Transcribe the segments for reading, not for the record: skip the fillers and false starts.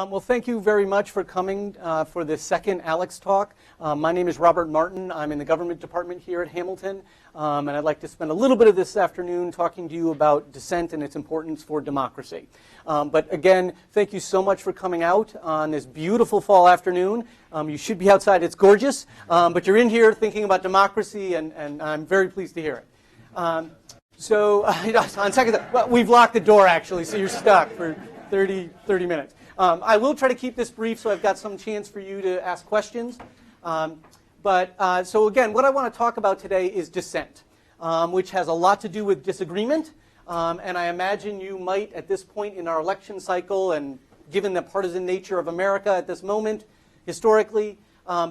Well, thank you very much for coming for the second Alex talk. My name is Robert Martin. I'm in the government department here at Hamilton, and I'd like to spend a little bit of this afternoon talking to you about dissent and its importance for democracy. But again, thank you so much for coming out on this beautiful fall afternoon. You should be outside. It's gorgeous, but you're in here thinking about democracy, and I'm very pleased to hear it. So on second thought, well, we've locked the door, actually, so you're stuck for 30 minutes. I will try to keep this brief so I've got some chance for you to ask questions. So again, what I want to talk about today is dissent, which has a lot to do with disagreement. And I imagine you might, at this point in our election cycle, and given the partisan nature of America at this moment, historically,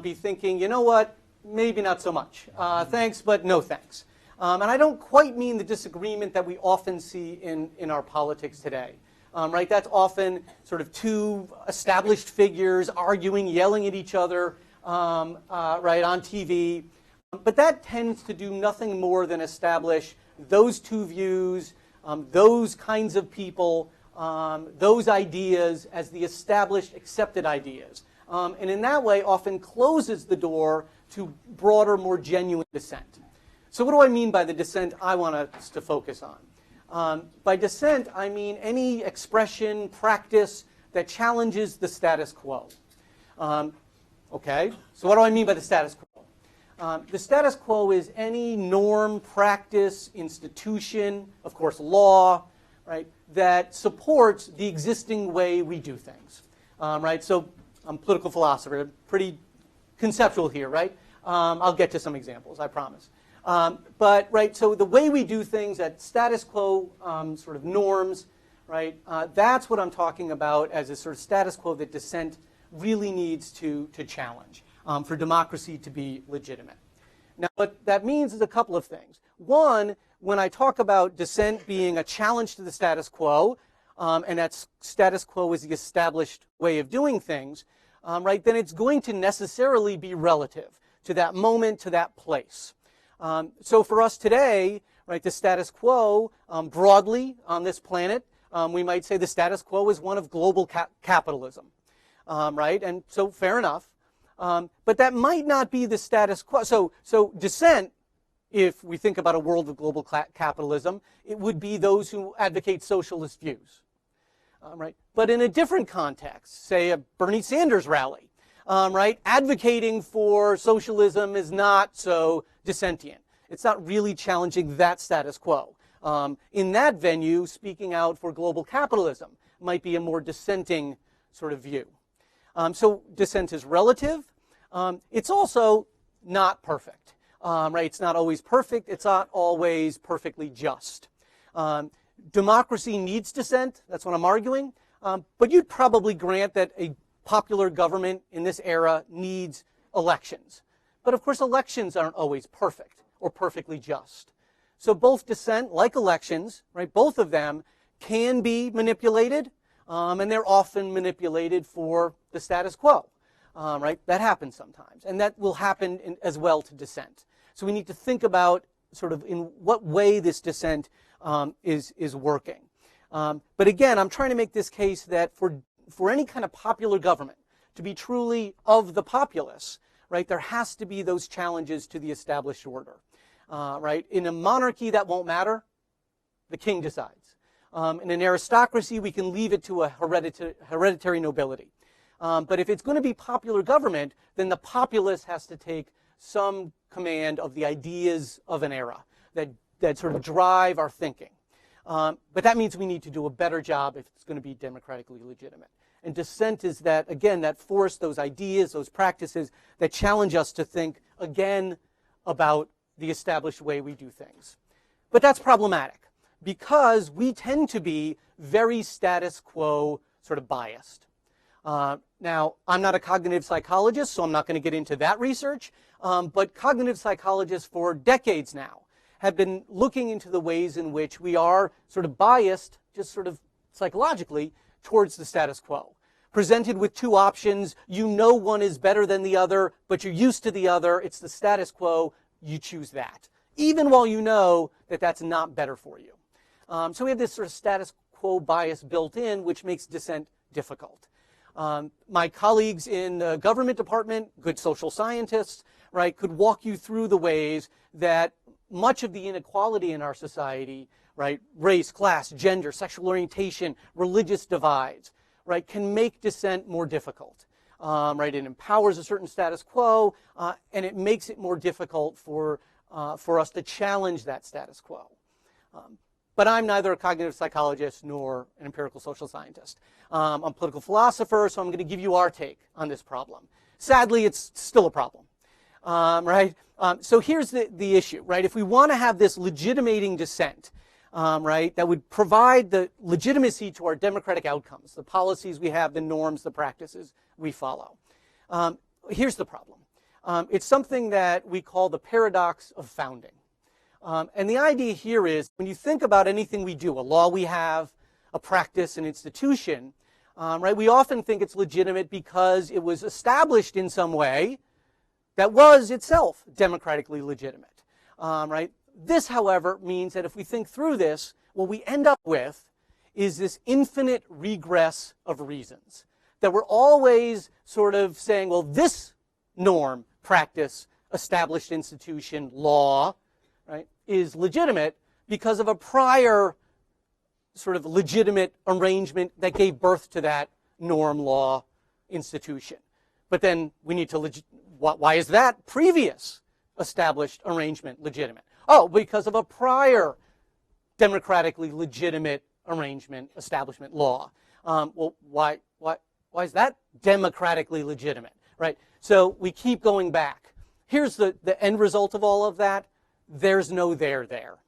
be thinking, you know what, maybe not so much. Thanks, but no thanks. And I don't quite mean the disagreement that we often see in our politics today. Right, that's often sort of two established figures arguing, yelling at each other, right, on TV. But that tends to do nothing more than establish those two views, those kinds of people, those ideas as the established, accepted ideas. And in that way, often closes the door to broader, more genuine dissent. So what do I mean by the dissent I want us to focus on? By dissent, I mean any expression, practice that challenges the status quo. Okay, so what do I mean by the status quo? The status quo is any norm, practice, institution, of course law, right, that supports the existing way we do things. Right, so I'm a political philosopher, pretty conceptual here, right? I'll get to some examples, I promise. But right, so the way we do things at status quo sort of norms, right? That's what I'm talking about as a sort of status quo that dissent really needs to challenge for democracy to be legitimate. Now, what that means is a couple of things. One, when I talk about dissent being a challenge to the status quo, and that status quo is the established way of doing things, right? Then it's going to necessarily be relative to that moment, to that place. So for us today, right, the status quo broadly on this planet, we might say the status quo is one of global capitalism, right? And so fair enough. But that might not be the status quo. So dissent, if we think about a world of global capitalism, it would be those who advocate socialist views, right? But in a different context, say a Bernie Sanders rally, right? Advocating for socialism is not so dissentient. It's not really challenging that status quo. In that venue, speaking out for global capitalism might be a more dissenting sort of view. So dissent is relative. It's also not perfect. Right? It's not always perfect. It's not always perfectly just. Democracy needs dissent. That's what I'm arguing. But you'd probably grant that a popular government in this era needs elections. But of course, elections aren't always perfect or perfectly just. So both dissent, like elections, right, both of them can be manipulated, and they're often manipulated for the status quo, right? That happens sometimes, and that will happen as well to dissent. So we need to think about sort of in what way this dissent is working. But again, I'm trying to make this case that for any kind of popular government to be truly of the populace, right, there has to be those challenges to the established order, right? In a monarchy, that won't matter. The king decides. In an aristocracy, we can leave it to a hereditary nobility. But if it's going to be popular government, then the populace has to take some command of the ideas of an era that sort of drive our thinking. But that means we need to do a better job if it's going to be democratically legitimate. And dissent is that, again, that force, those ideas, those practices that challenge us to think again about the established way we do things. But that's problematic because we tend to be very status quo sort of biased. Now, I'm not a cognitive psychologist, so I'm not going to get into that research, but cognitive psychologists for decades now have been looking into the ways in which we are sort of biased, just sort of psychologically, towards the status quo. Presented with two options, you know one is better than the other, but you're used to the other, it's the status quo, you choose that. Even while you know that that's not better for you. So we have this sort of status quo bias built in, which makes dissent difficult. My colleagues in the government department, good social scientists, right, could walk you through the ways that much of the inequality in our society, right, race, class, gender, sexual orientation, religious divides, right, can make dissent more difficult. Right, it empowers a certain status quo, and it makes it more difficult for us to challenge that status quo. But I'm neither a cognitive psychologist nor an empirical social scientist. I'm a political philosopher, so I'm going to give you our take on this problem. Sadly, it's still a problem, right? So here's the issue, right? If we want to have this legitimating dissent, right, that would provide the legitimacy to our democratic outcomes, the policies we have, the norms, the practices we follow. Here's the problem. It's something that we call the paradox of founding. And the idea here is when you think about anything we do, a law we have, a practice, an institution, right, we often think it's legitimate because it was established in some way that was itself democratically legitimate, right? This, however, means that if we think through this, what we end up with is this infinite regress of reasons. That we're always sort of saying, well, this norm, practice, established institution, law, right, is legitimate because of a prior sort of legitimate arrangement that gave birth to that norm, law, institution. But then we need to, why is that previous established arrangement legitimate? Oh, because of a prior democratically legitimate arrangement, establishment, law. Well, why is that democratically legitimate, right? So we keep going back. Here's the end result of all of that. There's no there there.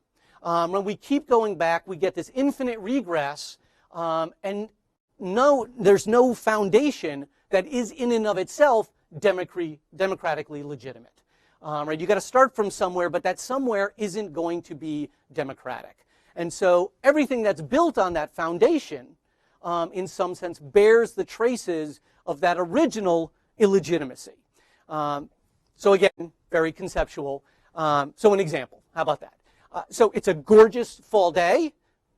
When we keep going back, we get this infinite regress, and there's no foundation that is in and of itself democratically legitimate. Right? You got to start from somewhere, but that somewhere isn't going to be democratic. And so everything that's built on that foundation, in some sense, bears the traces of that original illegitimacy. So again, very conceptual. So an example, how about that? So it's a gorgeous fall day,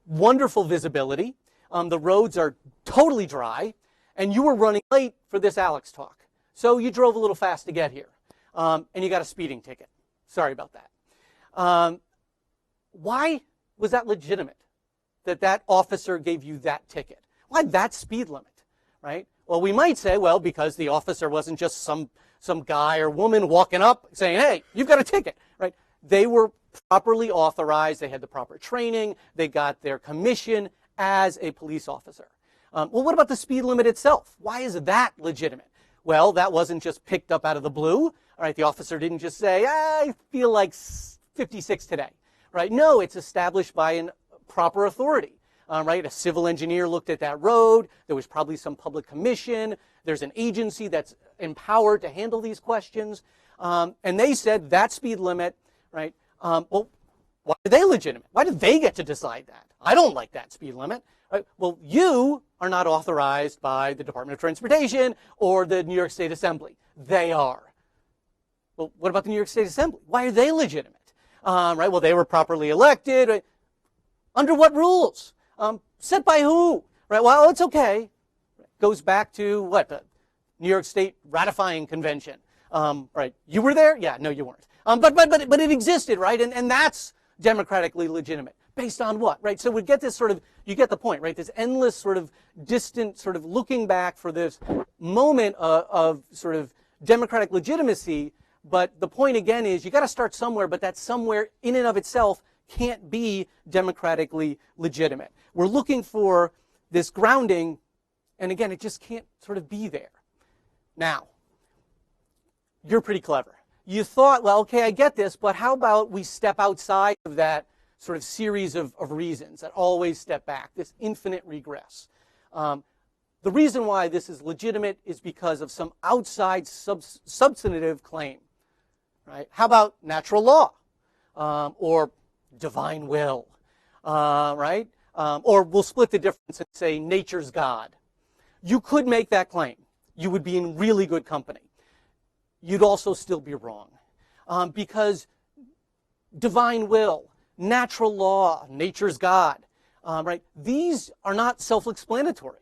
wonderful visibility. The roads are totally dry, and you were running late for this Alex talk. So you drove a little fast to get here, and you got a speeding ticket. Sorry about that. Why was that legitimate, that officer gave you that ticket? Why that speed limit, right? Well, we might say, well, because the officer wasn't just some guy or woman walking up saying, hey, you've got a ticket, right? They were properly authorized. They had the proper training. They got their commission as a police officer. Well, what about the speed limit itself? Why is that legitimate? Well, that wasn't just picked up out of the blue. All right, the officer didn't just say, I feel like 56 today, right? No, it's established by a proper authority. Right? A civil engineer looked at that road. There was probably some public commission. There's an agency that's empowered to handle these questions. And they said that speed limit, right? Well, why are they legitimate? Why do they get to decide that? I don't like that speed limit. Right? Well, you are not authorized by the Department of Transportation or the New York State Assembly. They are. Well, what about the New York State Assembly? Why are they legitimate? Right? Well, they were properly elected. Right? Under what rules? Set by who? Right? Well, it's okay. Goes back to what? The New York State ratifying convention. Right? You were there? Yeah. No, you weren't. But it existed, right? And that's democratically legitimate. Based on what? Right? So we get this sort of, you get the point, right? This endless sort of distant sort of looking back for this moment of sort of democratic legitimacy. But the point again is you got to start somewhere, but that somewhere in and of itself can't be democratically legitimate. We're looking for this grounding, and again, it just can't sort of be there. Now, you're pretty clever. You thought, well, okay, I get this, but how about we step outside of that sort of series of reasons that always step back, this infinite regress. The reason why this is legitimate is because of some outside substantive claim. Right? How about natural law or divine will? Right? Or we'll split the difference and say nature's God. You could make that claim. You would be in really good company. You'd also still be wrong. Because divine will, natural law, nature's God, right? These are not self-explanatory.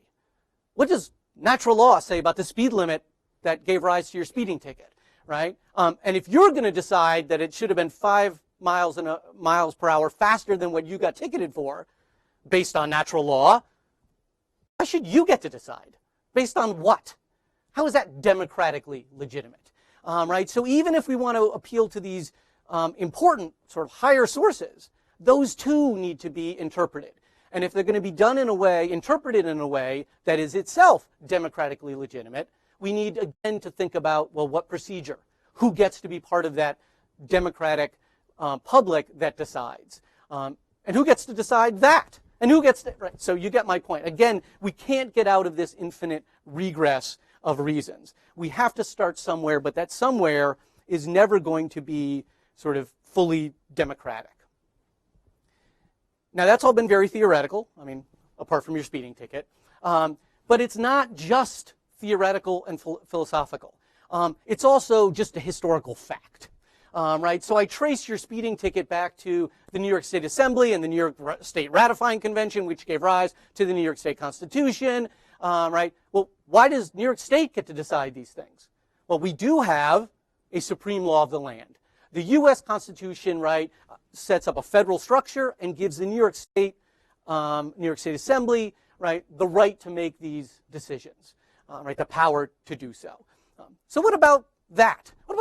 What does natural law say about the speed limit that gave rise to your speeding ticket, right? And if you're going to decide that it should have been 5 miles per hour faster than what you got ticketed for, based on natural law, why should you get to decide? Based on what? How is that democratically legitimate? Right? So even if we want to appeal to these important sort of higher sources, those too need to be interpreted. And if they're going to be done in a way, interpreted in a way that is itself democratically legitimate, we need again to think about, well, what procedure? Who gets to be part of that democratic public that decides? And who gets to decide that? And who gets to, right? So you get my point. Again, we can't get out of this infinite regress of reasons. We have to start somewhere, but that somewhere is never going to be sort of fully democratic. Now, that's all been very theoretical, I mean, apart from your speeding ticket. But it's not just theoretical and philosophical. It's also just a historical fact. Right? So I trace your speeding ticket back to the New York State Assembly and the New York State Ratifying Convention, which gave rise to the New York State Constitution. Right? Well, why does New York State get to decide these things? Well, we do have a supreme law of the land. The U.S. Constitution, right, sets up a federal structure and gives the New York State Assembly, right, the right to make these decisions, right, the power to do so. So what about that? What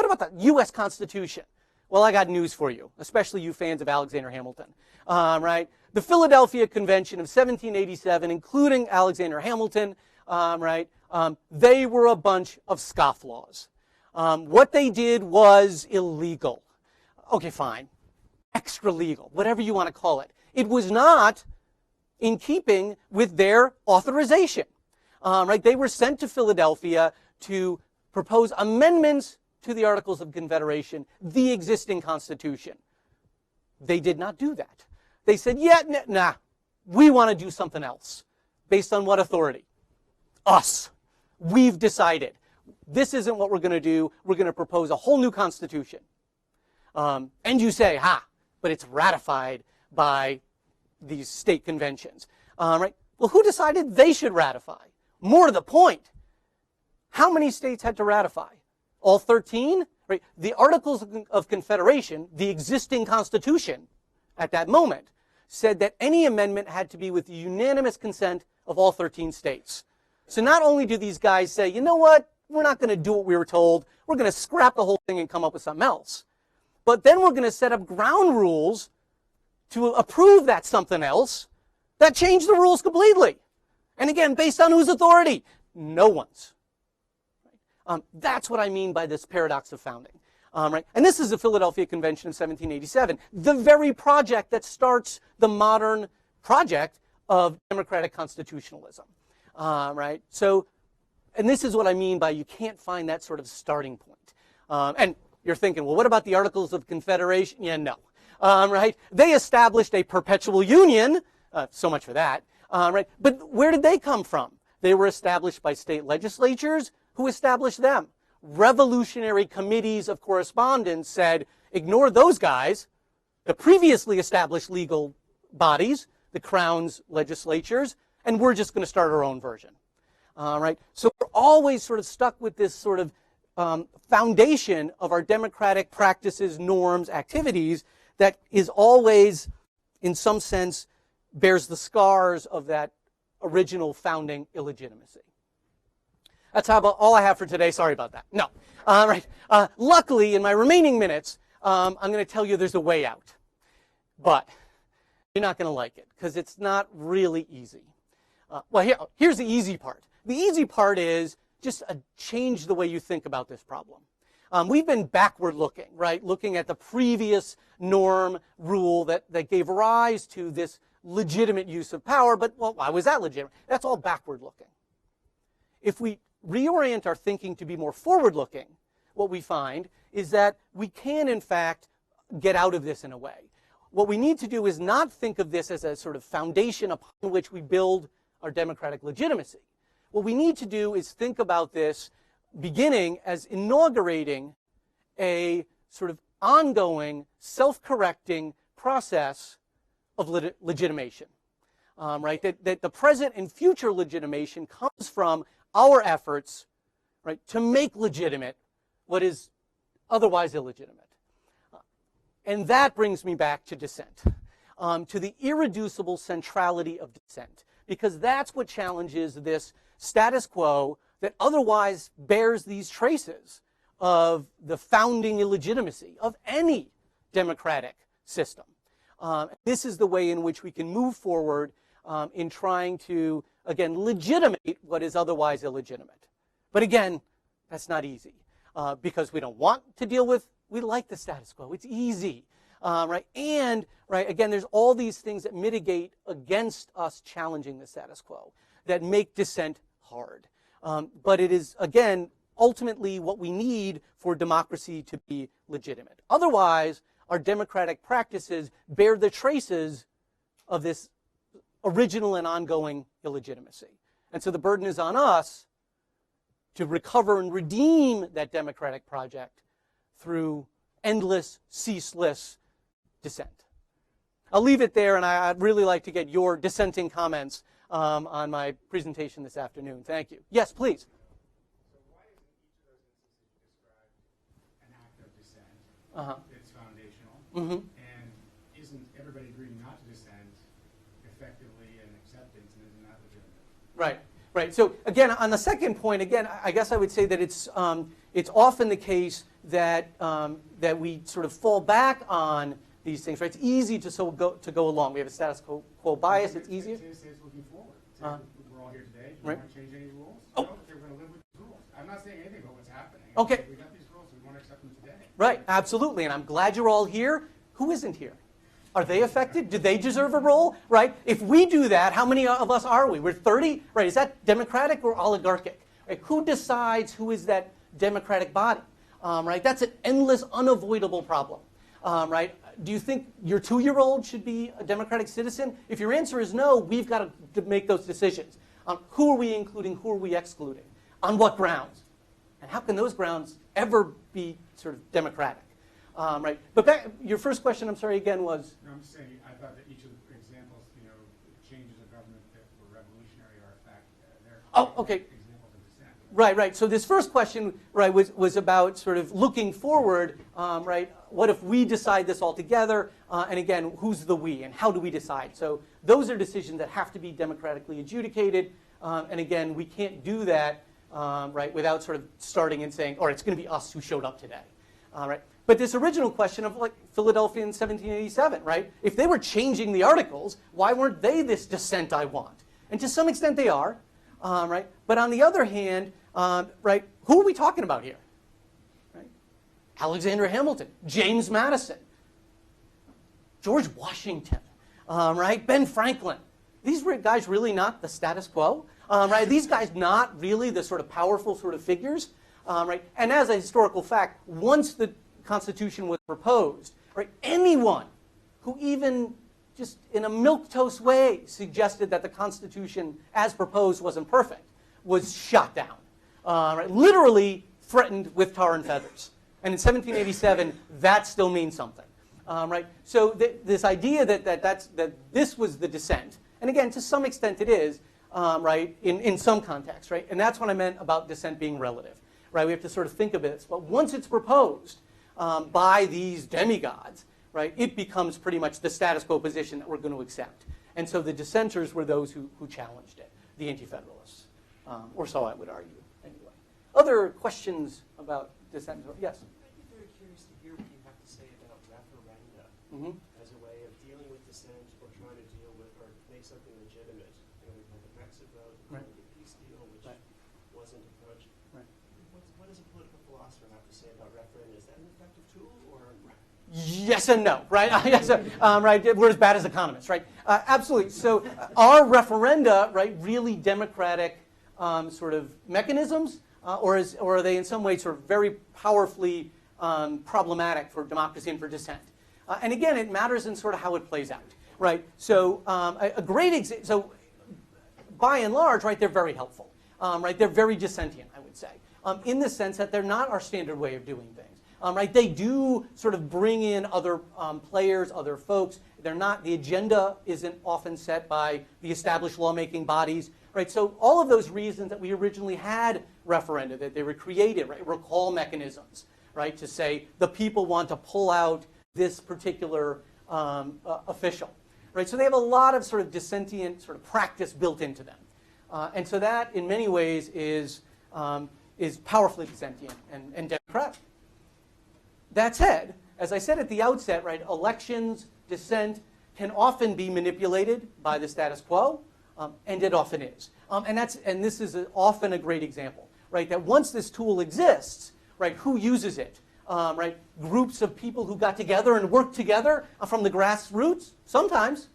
about the U.S. Constitution? Well, I got news for you, especially you fans of Alexander Hamilton, right? The Philadelphia Convention of 1787, including Alexander Hamilton, right, they were a bunch of scofflaws. What they did was illegal. Okay, fine. Extra legal, whatever you want to call it. It was not in keeping with their authorization. Right? They were sent to Philadelphia to propose amendments to the Articles of Confederation, the existing Constitution. They did not do that. They said, yeah, nah, we want to do something else. Based on what authority? Us. We've decided. This isn't what we're going to do. We're going to propose a whole new Constitution. And you say, but it's ratified by these state conventions. Right? Well, who decided they should ratify? More to the point, how many states had to ratify? All 13? Right? The Articles of Confederation, the existing Constitution at that moment, said that any amendment had to be with the unanimous consent of all 13 states. So not only do these guys say, you know what, we're not going to do what we were told, we're going to scrap the whole thing and come up with something else. But then we're going to set up ground rules to approve that something else that change the rules completely. And again, based on whose authority? No one's. That's what I mean by this paradox of founding. Right? And this is the Philadelphia Convention of 1787, the very project that starts the modern project of democratic constitutionalism. Right? So, and this is what I mean by you can't find that sort of starting point. And you're thinking, well, what about the Articles of Confederation? Yeah, no. Right? They established a perpetual union. So much for that. Right? But where did they come from? They were established by state legislatures. Who established them? Revolutionary committees of correspondence said, ignore those guys, the previously established legal bodies, the Crown's legislatures, and we're just going to start our own version. Right? So we're always sort of stuck with this sort of foundation of our democratic practices, norms, activities that is always, in some sense, bears the scars of that original founding illegitimacy. That's all I have for today. Sorry about that. No. Right. Luckily, in my remaining minutes, I'm going to tell you there's a way out. But you're not going to like it because it's not really easy. Well, here's the easy part. The easy part is just change the way you think about this problem. We've been backward looking, right? Looking at the previous norm, rule that gave rise to this legitimate use of power. But, well, why was that legitimate? That's all backward looking. If we reorient our thinking to be more forward-looking, what we find is that we can, in fact, get out of this in a way. What we need to do is not think of this as a sort of foundation upon which we build our democratic legitimacy. What we need to do is think about this beginning as inaugurating a sort of ongoing, self-correcting process of legitimation. right? That the present and future legitimation comes from our efforts, right, to make legitimate what is otherwise illegitimate. And that brings me back to dissent, to the irreducible centrality of dissent, because that's what challenges this status quo that otherwise bears these traces of the founding illegitimacy of any democratic system. This is the way in which we can move forward in trying to, again, legitimate what is otherwise illegitimate. But again, that's not easy because we don't want to deal with, we like the status quo. It's easy, right? And, right, again, there's all these things that mitigate against us challenging the status quo that make dissent hard. But it is, again, ultimately what we need for democracy to be legitimate. Otherwise, our democratic practices bear the traces of this original and ongoing illegitimacy. And so the burden is on us to recover and redeem that democratic project through endless, ceaseless dissent. I'll leave it there, and I'd really like to get your dissenting comments on my presentation this afternoon. Thank you. Yes, please. So why isn't each of those instances you described an act of dissent? It's foundational. And isn't everybody agreeing not to dissent effectively an acceptance, and isn't that legitimate? Right. Right. So again, on the second point, again, I guess I would say that it's often the case that that we sort of fall back on these things. Right. It's easy to go along. We have a status quo bias. It's easier. It's looking forward. We're all here today. Do you want to change any rules? Oh. No, we're going to live with these rules. I'm not saying anything about what's happening. Okay. We got these rules. We want to accept them today. Right. Absolutely. And I'm glad you're all here. Who isn't here? Are they affected? Do they deserve a role? Right? If we do that, how many of us are we? We're 30? Right? Is that democratic or oligarchic? Right? Who decides who is that democratic body? Right? That's an endless, unavoidable problem. Right? Do you think your 2-year-old should be a democratic citizen? If your answer is no, we've got to make those decisions. Who are we including? Who are we excluding? On what grounds? And how can those grounds ever be sort of democratic? Right. But back, your first question, I'm sorry, again, was? No, I'm just saying, I thought that each of the examples, changes of government that were revolutionary are in fact, Okay. examples of dissent. Right, right. So this first question, right, was about sort of looking forward, right? What if we decide this all together? And again, who's the we, and how do we decide? So those are decisions that have to be democratically adjudicated. And again, we can't do that, right, without sort of starting and saying, all right, it's going to be us who showed up today. Right? But this original question of like Philadelphia in 1787, right? If they were changing the articles, why weren't they this dissent I want? And to some extent they are, right? But on the other hand, right, who are we talking about here? Right? Alexander Hamilton, James Madison, George Washington, right? Ben Franklin. These guys really not the status quo, right? These guys not really the sort of powerful sort of figures, right? And as a historical fact, once the Constitution was proposed, right, anyone who even just in a milquetoast way suggested that the Constitution as proposed wasn't perfect was shot down, right? Literally threatened with tar and feathers. And in 1787, that still means something, right? So this idea that this was the dissent, and again, to some extent it is, right, in some context, right? And that's what I meant about dissent being relative, right? We have to sort of think of it. But once it's proposed by these demigods, right, it becomes pretty much the status quo position that we're going to accept. And so the dissenters were those who challenged it, the anti-federalists, or so I would argue, anyway. Other questions about dissent? Yes? I'd be very curious to hear what you have to say about referenda as a way of dealing with dissent or trying to deal with or make something legitimate. We've had the Brexit vote, the peace deal, which wasn't approached. Right. What does a political philosopher have to say about referenda? Is that an effective tool or? Yes and no, right? Yes, right. We're as bad as economists, right? Absolutely. So are referenda, right, really democratic sort of mechanisms, or are they in some way sort of very powerfully problematic for democracy and for dissent? And again, it matters in sort of how it plays out, right? So a great example. So by and large, right, they're very helpful, right? They're very dissentient, I would say, in the sense that they're not our standard way of doing things. Right, they do sort of bring in other players, other folks. They're not, the agenda isn't often set by the established lawmaking bodies, right? So all of those reasons that we originally had referenda, that they were created, right? Recall mechanisms, right? To say the people want to pull out this particular official, right? So they have a lot of sort of dissentient sort of practice built into them. And so that, in many ways, is powerfully dissentient and democratic. That said, as I said at the outset, right, elections, dissent can often be manipulated by the status quo, and it often is. And this is often a great example, right, that once this tool exists, right, who uses it? Right, groups of people who got together and worked together from the grassroots, sometimes.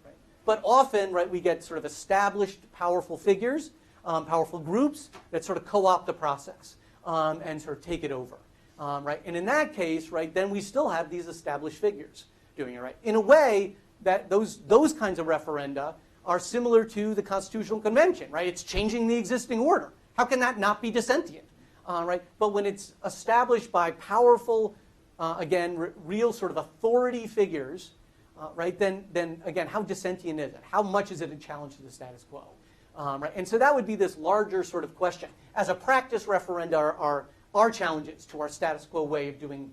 Right? But often, right, we get sort of established, powerful figures, powerful groups that sort of co-opt the process and sort of take it over. Right? And in that case, right, then we still have these established figures doing it. Right? In a way, that those kinds of referenda are similar to the Constitutional Convention. Right? It's changing the existing order. How can that not be dissentient? Right? But when it's established by powerful, again, real sort of authority figures, right, then again, how dissentient is it? How much is it a challenge to the status quo? Right? And so that would be this larger sort of question. As a practice, referenda are challenges to our status quo way of doing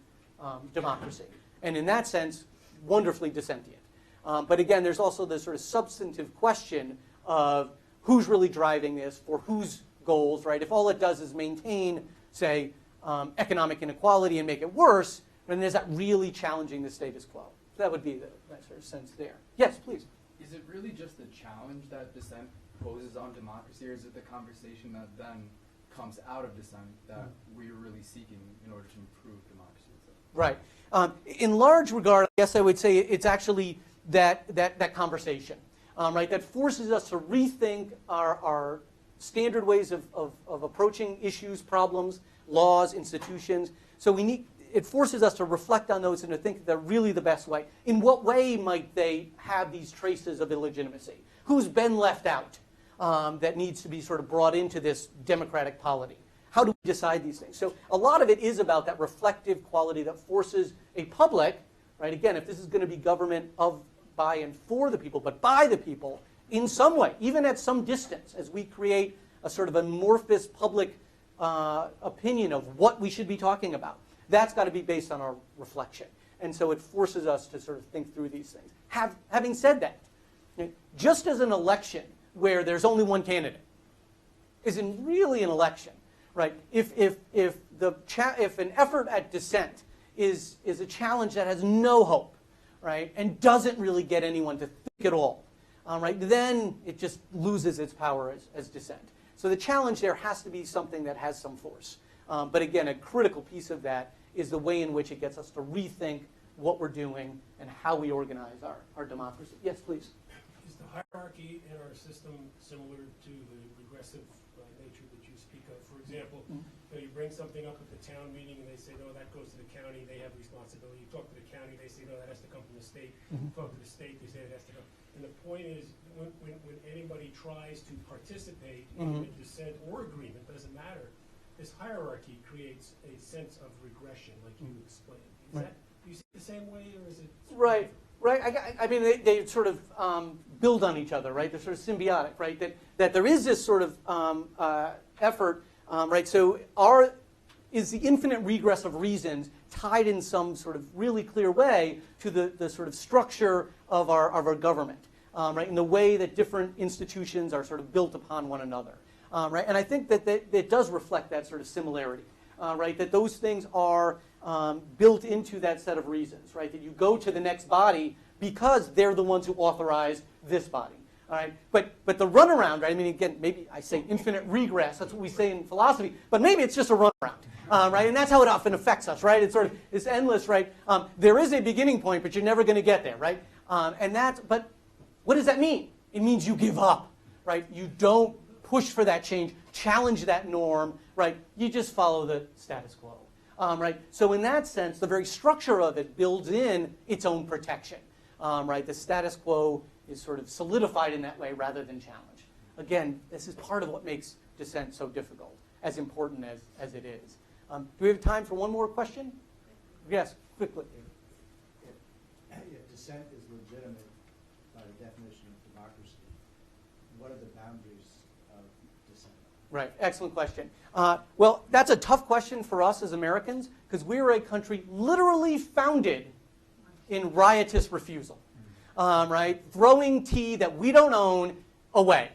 democracy. And in that sense, wonderfully dissentient. But again, there's also this sort of substantive question of who's really driving this, for whose goals, right? If all it does is maintain, say, economic inequality and make it worse, then is that really challenging the status quo? So that would be that sort of sense there. Yes, please. Is it really just the challenge that dissent poses on democracy, or is it the conversation that then comes out of dissent that we're really seeking in order to improve democracy itself? Right. In large regard, I guess I would say it's actually that conversation, right? That forces us to rethink our standard ways of approaching issues, problems, laws, institutions. So it forces us to reflect on those and to think that they're really the best way. In what way might they have these traces of illegitimacy? Who's been left out that needs to be sort of brought into this democratic polity? How do we decide these things? So a lot of it is about that reflective quality that forces a public, right? Again, if this is going to be government of, by, and for the people, but by the people, in some way, even at some distance, as we create a sort of amorphous public opinion of what we should be talking about. That's got to be based on our reflection. And so it forces us to sort of think through these things. Having said that, just as an election where there's only one candidate isn't really an election, right? If an effort at dissent is a challenge that has no hope, right, and doesn't really get anyone to think at all, right, then it just loses its power as dissent. So the challenge there has to be something that has some force. But again, a critical piece of that is the way in which it gets us to rethink what we're doing and how we organize our democracy. Yes, please. Is the hierarchy in our system similar to the regressive nature that you speak of? For example, you bring something up at the town meeting and they say, no, that goes to the county, they have responsibility. You talk to the county, they say, no, that has to come from the state. You talk to the state, they say it has to come. And the point is, when anybody tries to participate in a dissent or agreement, doesn't matter, this hierarchy creates a sense of regression, like you explained. Do you see it the same way, or is it? Right. I mean, they sort of build on each other, right? They're sort of symbiotic, right? That there is this sort of effort, right? So is the infinite regress of reasons tied in some sort of really clear way to the sort of structure of our government, right? In the way that different institutions are sort of built upon one another, right? And I think that it does reflect that sort of similarity, right? That those things are built into that set of reasons, right? That you go to the next body because they're the ones who authorize this body, all right? But the runaround, right? I mean, again, maybe I say infinite regress. That's what we say in philosophy. But maybe it's just a runaround, right? And that's how it often affects us, right? It's sort of it's endless, right? There is a beginning point, but you're never going to get there, right? But what does that mean? It means you give up, right? You don't push for that change, challenge that norm, right? You just follow the status quo. Right? So in that sense, the very structure of it builds in its own protection. Right? The status quo is sort of solidified in that way rather than challenged. Again, this is part of what makes dissent so difficult, as important as it is. Do we have time for one more question? Yes, quickly. Yeah, dissent is legitimate by the definition of democracy, what are the boundaries of dissent? Right, excellent question. Well, that's a tough question for us as Americans because we're a country literally founded in riotous refusal, right? Throwing tea that we don't own away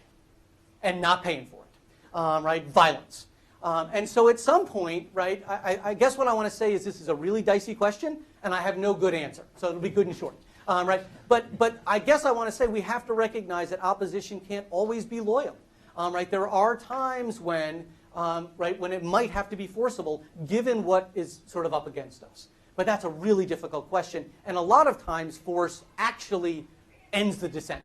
and not paying for it, right? Violence. And so at some point, right, I guess what I want to say is this is a really dicey question and I have no good answer. So it'll be good and short, right? But I guess I want to say we have to recognize that opposition can't always be loyal. Right, there are times when, right, when it might have to be forcible, given what is sort of up against us. But that's a really difficult question, and a lot of times force actually ends the dissent,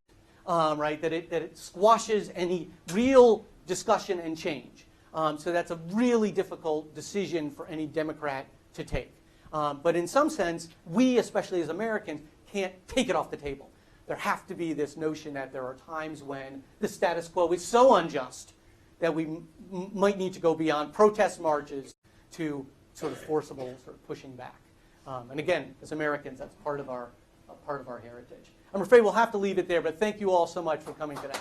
right? That it squashes any real discussion and change. So that's a really difficult decision for any Democrat to take. But in some sense, we, especially as Americans, can't take it off the table. There has to be this notion that there are times when the status quo is so unjust that we might need to go beyond protest marches to sort of forcible sort of pushing back. And again, as Americans, that's part of our heritage. I'm afraid we'll have to leave it there, but thank you all so much for coming today.